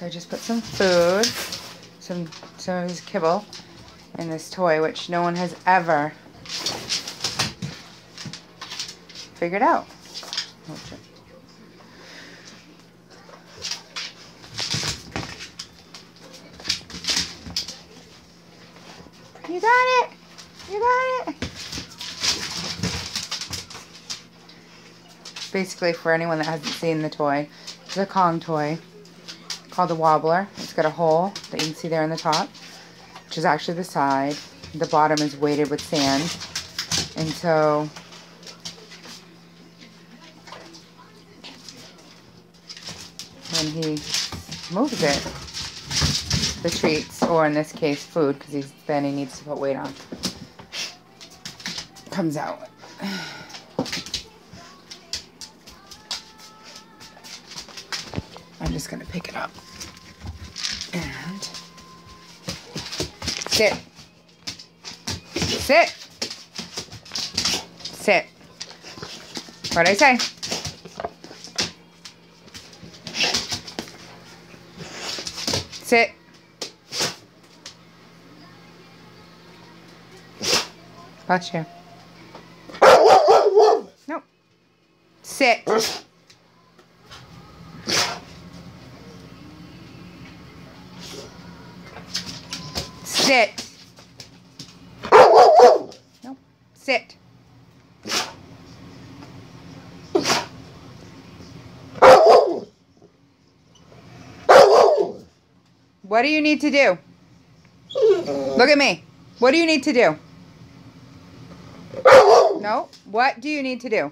So I just put some food, some of his kibble in this toy, which no one has ever figured out. You got it! You got it! Basically, for anyone that hasn't seen the toy, it's a Kong toy called the Wobbler. It's got a hole that you can see there on the top, which is actually the side. The bottom is weighted with sand. And so when he moves it, the treats, or in this case food, because then he needs to put weight on, comes out. I'm just going to pick it up and sit. Sit. Sit. What'd I say? Sit. Bless you. Nope. Sit. Sit. Nope. Sit. What do you need to do? Look at me. What do you need to do? No? What do you need to do?